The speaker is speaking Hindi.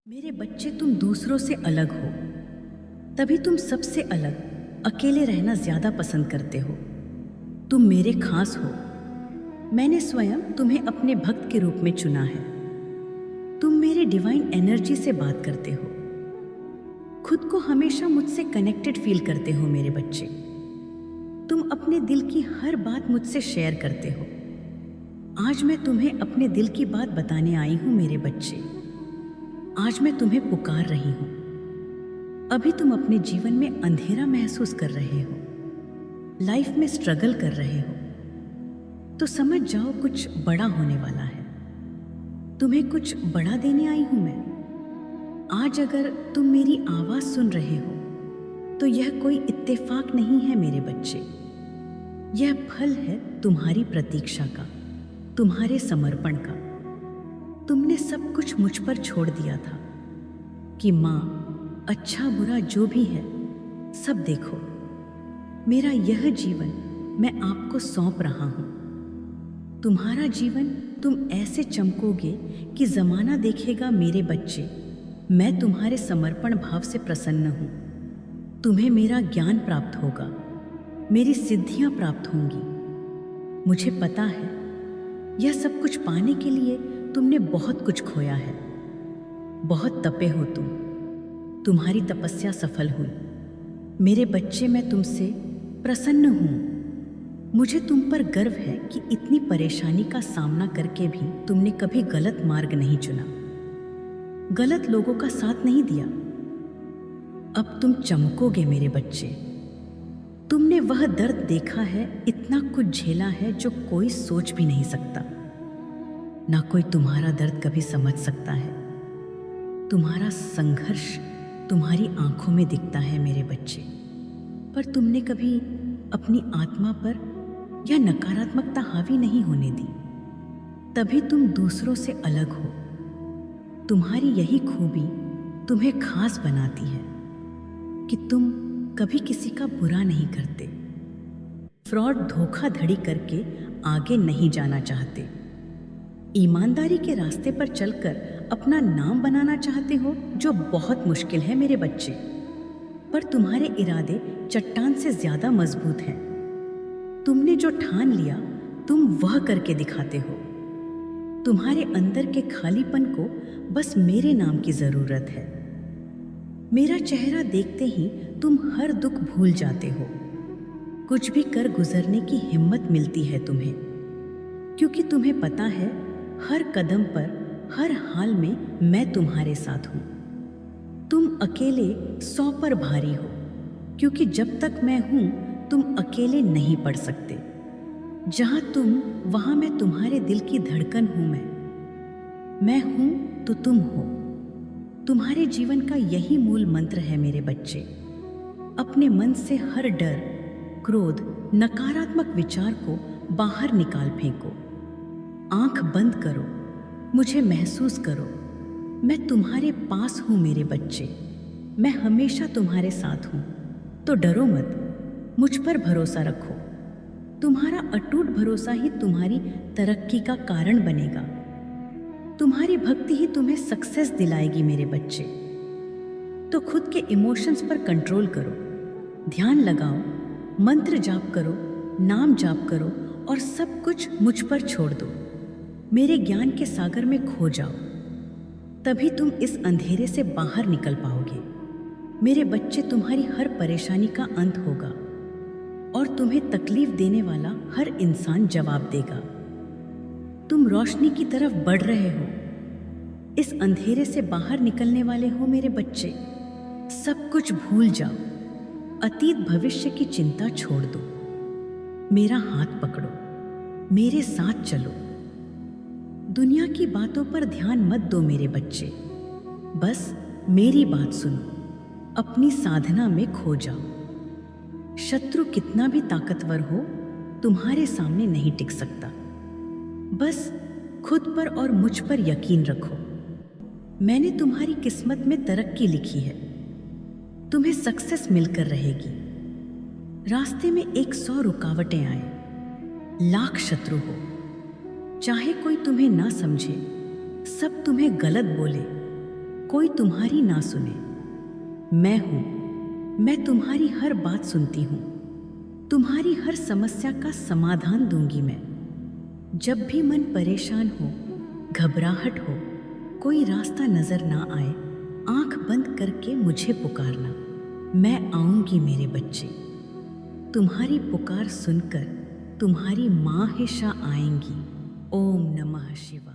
मेरे बच्चे, तुम दूसरों से अलग हो, तभी तुम सबसे अलग अकेले रहना ज्यादा पसंद करते हो। तुम मेरे खास हो। मैंने स्वयं तुम्हें अपने भक्त के रूप में चुना है। तुम मेरे डिवाइन एनर्जी से बात करते हो। खुद को हमेशा मुझसे कनेक्टेड फील करते हो मेरे बच्चे। तुम अपने दिल की हर बात मुझसे शेयर करते हो। आज मैं तुम्हें अपने दिल की बात बताने आई हूं मेरे बच्चे। आज मैं तुम्हें पुकार रही हूं। अभी तुम अपने जीवन में अंधेरा महसूस कर रहे हो, लाइफ में स्ट्रगल कर रहे हो, तो समझ जाओ कुछ बड़ा होने वाला है। तुम्हें कुछ बड़ा देने आई हूं मैं। आज अगर तुम मेरी आवाज सुन रहे हो तो यह कोई इत्तेफाक नहीं है मेरे बच्चे। यह फल है तुम्हारी प्रतीक्षा का, तुम्हारे समर्पण का। तुमने सब कुछ मुझ पर छोड़ दिया था कि माँ, अच्छा बुरा जो भी है सब देखो। मेरा यह जीवन मैं आपको सौंप रहा हूँ। तुम्हारा जीवन तुम ऐसे चमकोगे कि जमाना देखेगा मेरे बच्चे। मैं तुम्हारे समर्पण भाव से प्रसन्न हूँ। तुम्हें मेरा ज्ञान प्राप्त होगा, मेरी सिद्धियाँ प्राप्त होंगी। मुझे पता है यह सब कुछ पाने के लिए तुमने बहुत कुछ खोया है। बहुत तपे हो तुम, तुम्हारी तपस्या सफल हुई। मेरे बच्चे, मैं तुमसे प्रसन्न हूँ। मुझे तुम पर गर्व है कि इतनी परेशानी का सामना करके भी तुमने कभी गलत मार्ग नहीं चुना, गलत लोगों का साथ नहीं दिया। अब तुम चमकोगे मेरे बच्चे। तुमने वह दर्द देखा है, इतना कुछ झेला है जो कोई सोच भी नहीं सकता। ना कोई तुम्हारा दर्द कभी समझ सकता है। तुम्हारा संघर्ष तुम्हारी आंखों में दिखता है मेरे बच्चे, पर तुमने कभी अपनी आत्मा पर यह नकारात्मकता हावी नहीं होने दी। तभी तुम दूसरों से अलग हो। तुम्हारी यही खूबी तुम्हें खास बनाती है कि तुम कभी किसी का बुरा नहीं करते, फ्रॉड धोखाधड़ी करके आगे नहीं जाना चाहते। ईमानदारी के रास्ते पर चलकर अपना नाम बनाना चाहते हो, जो बहुत मुश्किल है मेरे बच्चे। पर तुम्हारे इरादे चट्टान से ज्यादा मजबूत हैं। तुमने जो ठान लिया तुम वह करके दिखाते हो। तुम्हारे अंदर के खालीपन को बस मेरे नाम की जरूरत है। मेरा चेहरा देखते ही तुम हर दुख भूल जाते हो। कुछ भी कर गुजरने की हिम्मत मिलती है तुम्हें, क्योंकि तुम्हें पता है हर कदम पर, हर हाल में मैं तुम्हारे साथ हूं। तुम अकेले 100 पर भारी हो, क्योंकि जब तक मैं हूं तुम अकेले नहीं पड़ सकते। जहां तुम वहां मैं तुम्हारे दिल की धड़कन हूं। मैं हूं तो तुम हो। तुम्हारे जीवन का यही मूल मंत्र है मेरे बच्चे। अपने मन से हर डर, क्रोध, नकारात्मक विचार को बाहर निकाल फेंको। आंख बंद करो, मुझे महसूस करो। मैं तुम्हारे पास हूं मेरे बच्चे। मैं हमेशा तुम्हारे साथ हूं। तो डरो मत, मुझ पर भरोसा रखो। तुम्हारा अटूट भरोसा ही तुम्हारी तरक्की का कारण बनेगा। तुम्हारी भक्ति ही तुम्हें सक्सेस दिलाएगी मेरे बच्चे। तो खुद के इमोशंस पर कंट्रोल करो, ध्यान लगाओ, मंत्र जाप करो, नाम जाप करो और सब कुछ मुझ पर छोड़ दो। मेरे ज्ञान के सागर में खो जाओ। तभी तुम इस अंधेरे से बाहर निकल पाओगे मेरे बच्चे। तुम्हारी हर परेशानी का अंत होगा और तुम्हें तकलीफ देने वाला हर इंसान जवाब देगा। तुम रोशनी की तरफ बढ़ रहे हो। इस अंधेरे से बाहर निकलने वाले हो मेरे बच्चे। सब कुछ भूल जाओ, अतीत भविष्य की चिंता छोड़ दो। मेरा हाथ पकड़ो, मेरे साथ चलो। दुनिया की बातों पर ध्यान मत दो मेरे बच्चे। बस मेरी बात सुनो, अपनी साधना में खो जाओ। शत्रु कितना भी ताकतवर हो तुम्हारे सामने नहीं टिक सकता। बस खुद पर और मुझ पर यकीन रखो। मैंने तुम्हारी किस्मत में तरक्की लिखी है। तुम्हें सक्सेस मिलकर रहेगी। रास्ते में 100 रुकावटें आए, लाख शत्रु हो, चाहे कोई तुम्हें ना समझे, सब तुम्हें गलत बोले, कोई तुम्हारी ना सुने। मैं हूं, मैं तुम्हारी हर बात सुनती हूं, तुम्हारी हर समस्या का समाधान दूंगी मैं। जब भी मन परेशान हो, घबराहट हो, कोई रास्ता नजर ना आए, आंख बंद करके मुझे पुकारना। मैं आऊंगी मेरे बच्चे। तुम्हारी पुकार सुनकर तुम्हारी माँ हिशा आएंगी। ओम नमः शिवाय।